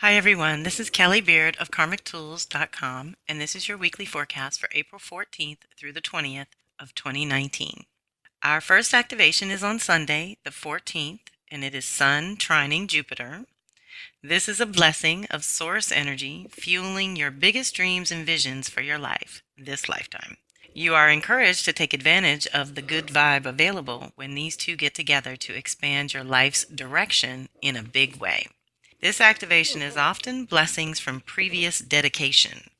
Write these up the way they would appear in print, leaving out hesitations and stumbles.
Hi everyone, this is Kelly Beard of KarmicTools.com, and this is your weekly forecast for April 14th through the 20th of 2019. Our first activation is on Sunday, the 14th, and it is Sun trining Jupiter. This is a blessing of source energy, fueling your biggest dreams and visions for your life, this lifetime. You are encouraged to take advantage of the good vibe available when these two get together to expand your life's direction in a big way. This activation is often blessings from previous dedication.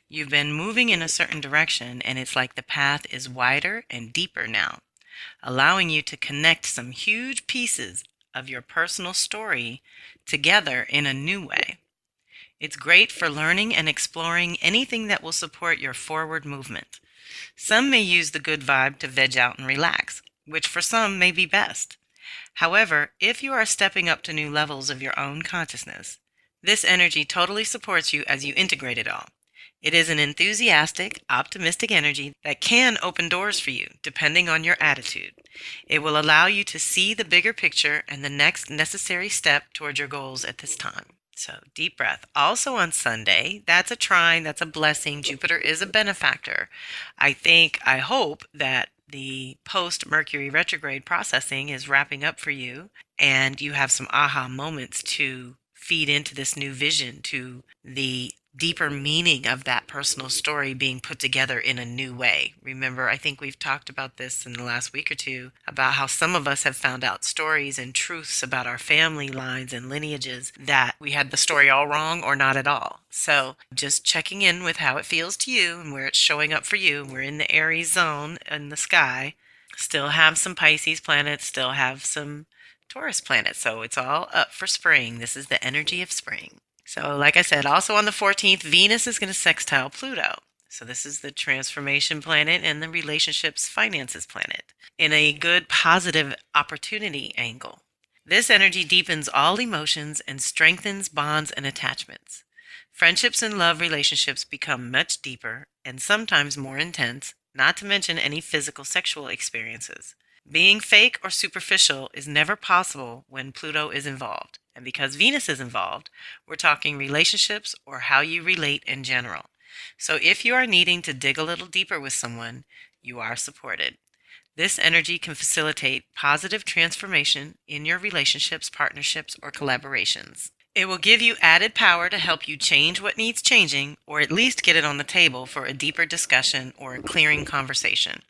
You've been moving in a certain direction and it's like the path is wider and deeper now, allowing you to connect some huge pieces of your personal story together in a new way. It's great for learning and exploring anything that will support your forward movement. Some may use the good vibe to veg out and relax, which for some may be best. However, if you are stepping up to new levels of your own consciousness, this energy totally supports you as you integrate it all. It is an enthusiastic, optimistic energy that can open doors for you, depending on your attitude. It will allow you to see the bigger picture and the next necessary step towards your goals at this time. So, deep breath. Also on Sunday, that's a trine, that's a blessing. Jupiter is a benefactor. I hope that the post-Mercury retrograde processing is wrapping up for you, and you have some aha moments to feed into this new vision, to the deeper meaning of that personal story being put together in a new way. Remember, I think we've talked about this in the last week or two, about how some of us have found out stories and truths about our family lines and lineages that we had the story all wrong or not at all. So just checking in with how it feels to you and where it's showing up for you. We're in the Aries zone in the sky. Still have some Pisces planets, still have some Taurus planets. So it's all up for spring. This is the energy of spring. So like I said, also on the 14th, Venus is going to sextile Pluto. So this is the transformation planet and the relationships finances planet in a good positive opportunity angle. This energy deepens all emotions and strengthens bonds and attachments. Friendships and love relationships become much deeper and sometimes more intense, not to mention any physical sexual experiences. Being fake or superficial is never possible when Pluto is involved. And because Venus is involved, we're talking relationships or how you relate in general. So if you are needing to dig a little deeper with someone, you are supported. This energy can facilitate positive transformation in your relationships, partnerships, or collaborations. It will give you added power to help you change what needs changing, or at least get it on the table for a deeper discussion or a clearing conversation.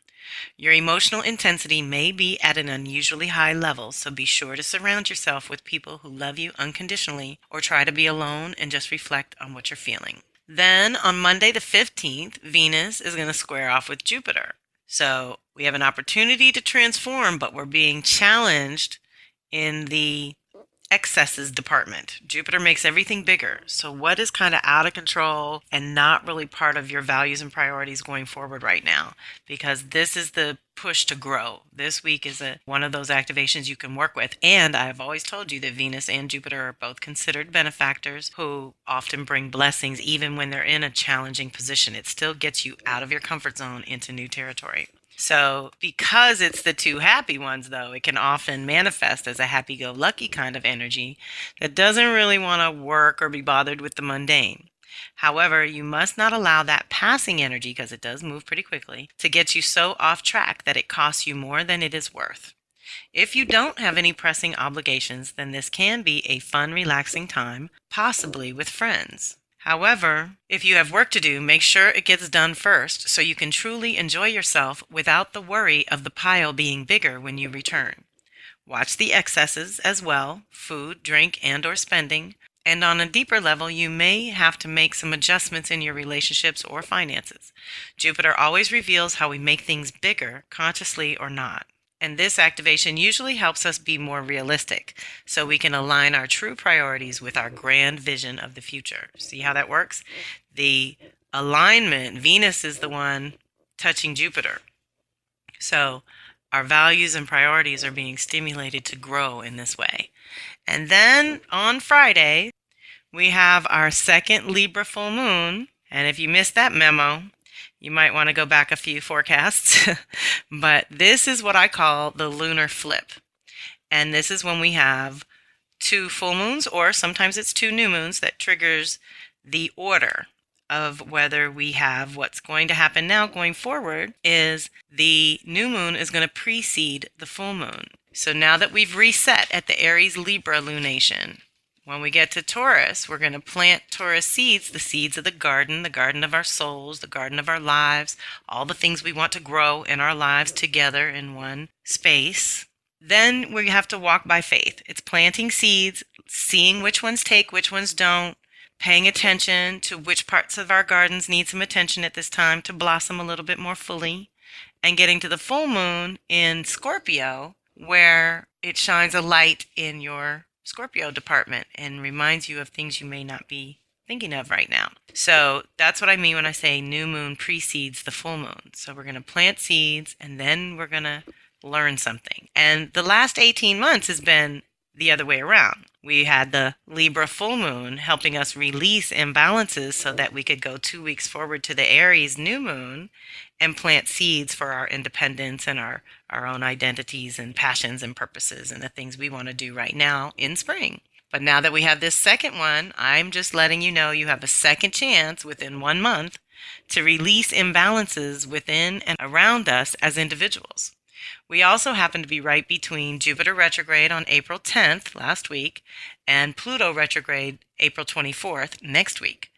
Your emotional intensity may be at an unusually high level, so be sure to surround yourself with people who love you unconditionally or try to be alone and just reflect on what you're feeling. Then on Monday the 15th, Venus is going to square off with Jupiter. So we have an opportunity to transform, but we're being challenged in the excesses department. Jupiter makes everything bigger. So what is kind of out of control and not really part of your values and priorities going forward right now? Because this is the push to grow. This week is one of those activations you can work with. And I've always told you that Venus and Jupiter are both considered benefactors who often bring blessings even when they're in a challenging position. It still gets you out of your comfort zone into new territory. So because it's the two happy ones, though, it can often manifest as a happy-go-lucky kind of energy that doesn't really want to work or be bothered with the mundane. However, you must not allow that passing energy, because it does move pretty quickly, to get you so off track that it costs you more than it is worth. If you don't have any pressing obligations, then this can be a fun, relaxing time, possibly with friends. However, if you have work to do, make sure it gets done first so you can truly enjoy yourself without the worry of the pile being bigger when you return. Watch the excesses as well, food, drink, and/or spending. And on a deeper level, you may have to make some adjustments in your relationships or finances. Jupiter always reveals how we make things bigger, consciously or not. And this activation usually helps us be more realistic so we can align our true priorities with our grand vision of the future. See how that works? The alignment, Venus is the one touching Jupiter. So our values and priorities are being stimulated to grow in this way. And then on Friday, we have our second Libra full moon. And if you missed that memo, you might want to go back a few forecasts, but this is what I call the lunar flip. And this is when we have 2 full moons, or sometimes it's 2 new moons that triggers the order of whether we have what's going to happen now going forward is the new moon is going to precede the full moon. So now that we've reset at the Aries Libra lunation, when we get to Taurus, we're going to plant Taurus seeds, the seeds of the garden of our souls, the garden of our lives, all the things we want to grow in our lives together in one space. Then we have to walk by faith. It's planting seeds, seeing which ones take, which ones don't, paying attention to which parts of our gardens need some attention at this time to blossom a little bit more fully, and getting to the full moon in Scorpio, where it shines a light in your Scorpio department and reminds you of things you may not be thinking of right now. So that's what I mean when I say new moon precedes the full moon. So we're going to plant seeds and then we're going to learn something. And the last 18 months has been the other way around. We had the Libra full moon helping us release imbalances so that we could go 2 weeks forward to the Aries new moon and plant seeds for our independence and our own identities and passions and purposes and the things we want to do right now in spring. But now that we have this second one, I'm just letting you know you have a second chance within 1 month to release imbalances within and around us as individuals. We also happen to be right between Jupiter retrograde on April 10th, last week, and Pluto retrograde April 24th, next week.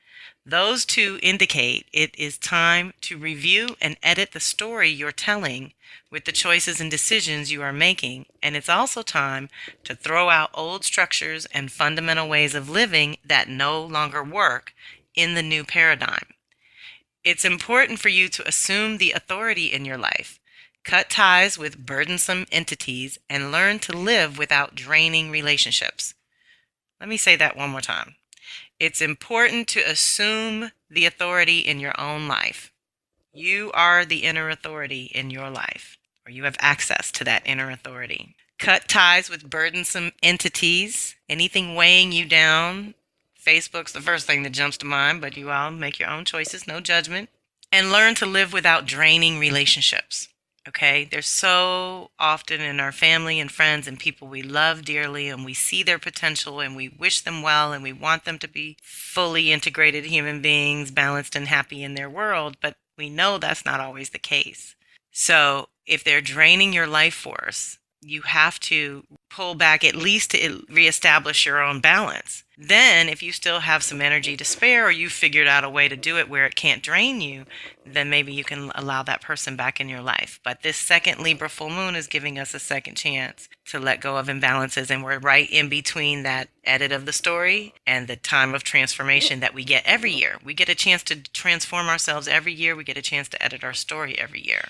Those two indicate it is time to review and edit the story you're telling with the choices and decisions you are making, and it's also time to throw out old structures and fundamental ways of living that no longer work in the new paradigm. It's important for you to assume the authority in your life. Cut ties with burdensome entities and learn to live without draining relationships. Let me say that one more time. It's important to assume the authority in your own life. You are the inner authority in your life, or you have access to that inner authority. Cut ties with burdensome entities, anything weighing you down. Facebook's the first thing that jumps to mind, but you all make your own choices, no judgment. And learn to live without draining relationships. Okay, they're so often in our family and friends and people we love dearly, and we see their potential and we wish them well and we want them to be fully integrated human beings, balanced and happy in their world, but we know that's not always the case. So if they're draining your life force, you have to pull back at least to reestablish your own balance. Then if you still have some energy to spare, or you figured out a way to do it where it can't drain you, then maybe you can allow that person back in your life. But this second Libra full moon is giving us a second chance to let go of imbalances, and we're right in between that edit of the story and the time of transformation that we get every year. We get a chance to transform ourselves every year. We get a chance to edit our story every year.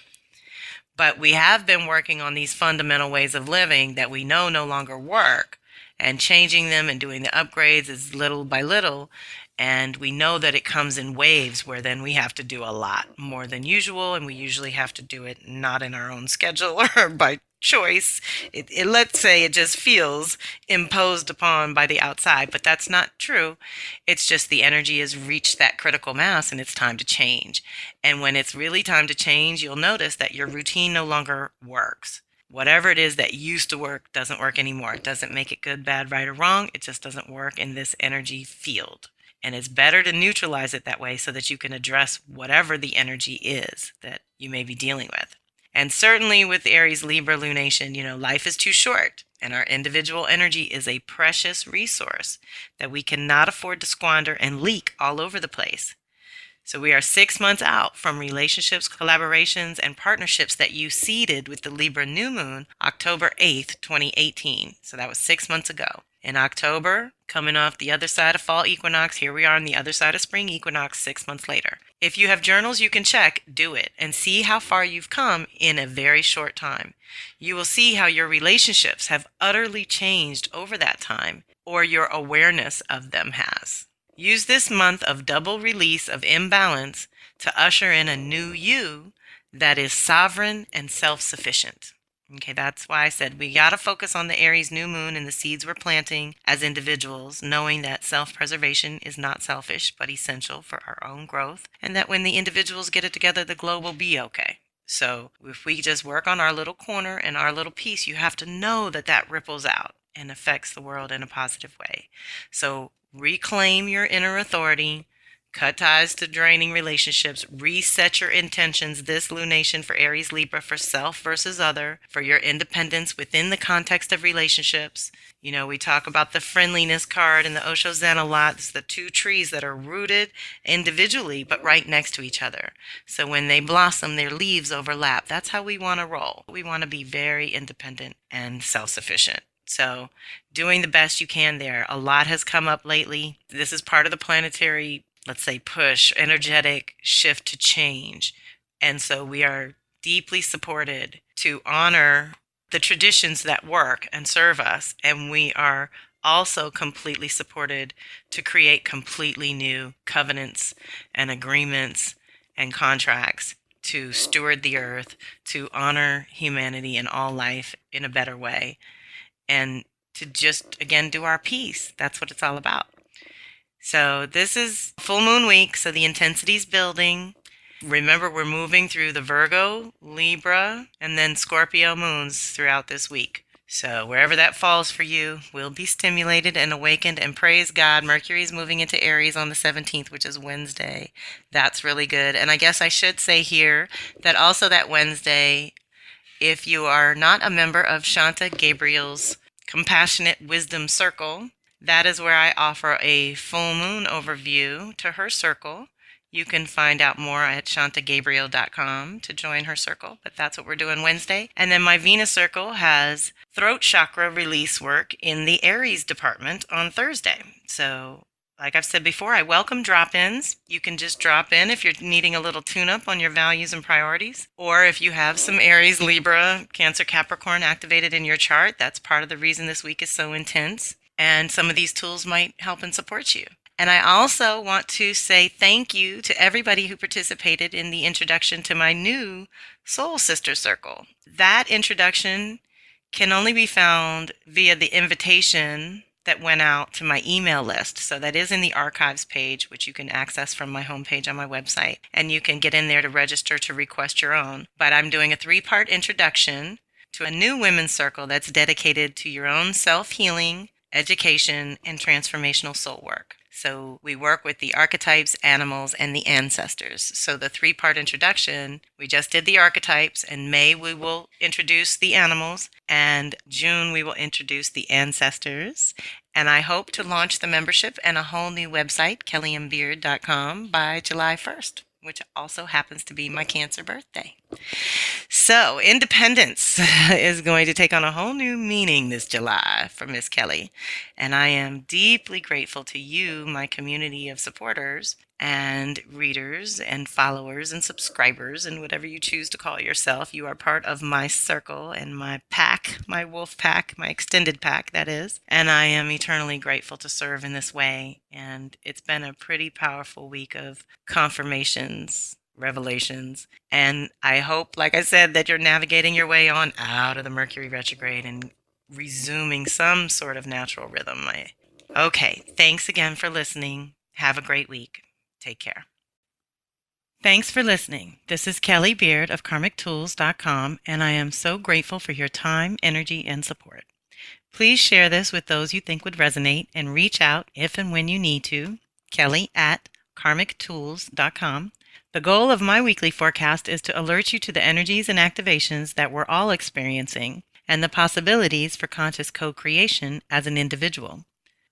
But we have been working on these fundamental ways of living that we know no longer work, and changing them and doing the upgrades is little by little. And we know that it comes in waves where then we have to do a lot more than usual. And we usually have to do it not in our own schedule or by choice. Let's say it just feels imposed upon by the outside, but that's not true. It's just the energy has reached that critical mass and it's time to change. And when it's really time to change, you'll notice that your routine no longer works. Whatever it is that used to work doesn't work anymore. It doesn't make it good, bad, right, or wrong. It just doesn't work in this energy field. And it's better to neutralize it that way so that you can address whatever the energy is that you may be dealing with. And certainly with Aries Libra lunation, life is too short, and our individual energy is a precious resource that we cannot afford to squander and leak all over the place. So we are 6 months out from relationships, collaborations, and partnerships that you seeded with the Libra new moon, October 8th, 2018. So that was 6 months ago. In October, coming off the other side of fall equinox, here we are on the other side of spring equinox 6 months later. If you have journals you can check, do it, and see how far you've come in a very short time. You will see how your relationships have utterly changed over that time, or your awareness of them has. Use this month of double release of imbalance to usher in a new you that is sovereign and self-sufficient. Okay, that's why I said we got to focus on the Aries new moon and the seeds we're planting as individuals, knowing that self-preservation is not selfish, but essential for our own growth, and that when the individuals get it together, the globe will be okay. So if we just work on our little corner and our little piece, you have to know that that ripples out. and affects the world in a positive way. So reclaim your inner authority, cut ties to draining relationships, reset your intentions this lunation for Aries Libra for self versus other, for your independence within the context of relationships. You know, we talk about the friendliness card in the Osho Zen a lot. It's the two trees that are rooted individually but right next to each other. So when they blossom, their leaves overlap. That's how we want to roll. We want to be very independent and self-sufficient. So doing the best you can there. A lot has come up lately. This is part of the planetary, let's say, push, energetic shift to change. And so we are deeply supported to honor the traditions that work and serve us. And we are also completely supported to create completely new covenants and agreements and contracts to steward the earth, to honor humanity and all life in a better way, and to just, again, do our piece. That's what it's all about. So this is full moon week, so the intensity's building. Remember, we're moving through the Virgo, Libra, and then Scorpio moons throughout this week. So wherever that falls for you, we'll be stimulated and awakened, and praise God, Mercury's moving into Aries on the 17th, which is Wednesday. That's really good. And I guess I should say here that also that Wednesday, if you are not a member of Shanta Gabriel's Compassionate Wisdom Circle, that is where I offer a full moon overview to her circle. You can find out more at shantagabriel.com to join her circle, but that's what we're doing Wednesday. And then my Venus circle has throat chakra release work in the Aries department on Thursday. So like I've said before, I welcome drop-ins. You can just drop in if you're needing a little tune-up on your values and priorities. Or if you have some Aries, Libra, Cancer, Capricorn activated in your chart, that's part of the reason this week is so intense. And some of these tools might help and support you. And I also want to say thank you to everybody who participated in the introduction to my new Soul Sister Circle. That introduction can only be found via the invitation that went out to my email list. So that is in the archives page, which you can access from my homepage on my website. And you can get in there to register to request your own. But I'm doing a 3-part introduction to a new women's circle that's dedicated to your own self-healing, education, and transformational soul work. So we work with the archetypes, animals, and the ancestors. So the 3-part introduction, we just did the archetypes. In May, we will introduce the animals. And June, we will introduce the ancestors. And I hope to launch the membership and a whole new website, kellyandbeard.com, by July 1st, which also happens to be my Cancer birthday. So independence is going to take on a whole new meaning this July for Miss Kelly. And I am deeply grateful to you, my community of supporters and readers and followers and subscribers and whatever you choose to call yourself. You are part of my circle and my pack, my wolf pack, my extended pack, that is. And I am eternally grateful to serve in this way. And it's been a pretty powerful week of confirmations, revelations, and I hope, like I said, that you're navigating your way on out of the Mercury retrograde and resuming some sort of natural rhythm. Okay, thanks again for listening. Have a great week. Take care. Thanks for listening. This is Kelly Beard of KarmicTools.com, and I am so grateful for your time, energy, and support. Please share this with those you think would resonate and reach out if and when you need to. Kelly at KarmicTools.com. The goal of my weekly forecast is to alert you to the energies and activations that we're all experiencing and the possibilities for conscious co-creation as an individual.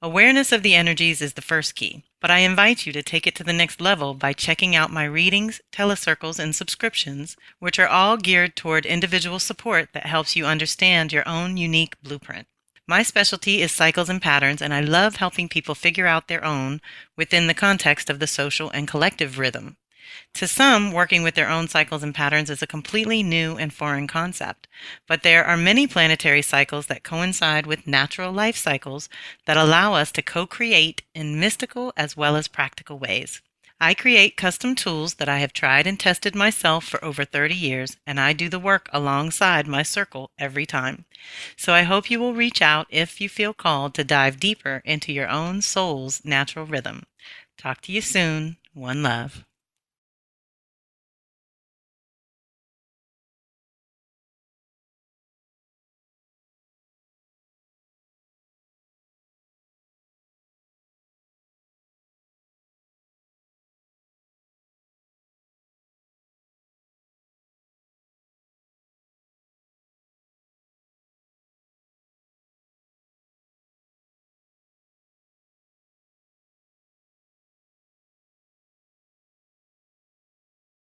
Awareness of the energies is the first key, but I invite you to take it to the next level by checking out my readings, telecircles, and subscriptions, which are all geared toward individual support that helps you understand your own unique blueprint. My specialty is cycles and patterns, and I love helping people figure out their own within the context of the social and collective rhythm. To some, working with their own cycles and patterns is a completely new and foreign concept, but there are many planetary cycles that coincide with natural life cycles that allow us to co-create in mystical as well as practical ways. I create custom tools that I have tried and tested myself for over 30 years, and I do the work alongside my circle every time. So I hope you will reach out if you feel called to dive deeper into your own soul's natural rhythm. Talk to you soon. One love.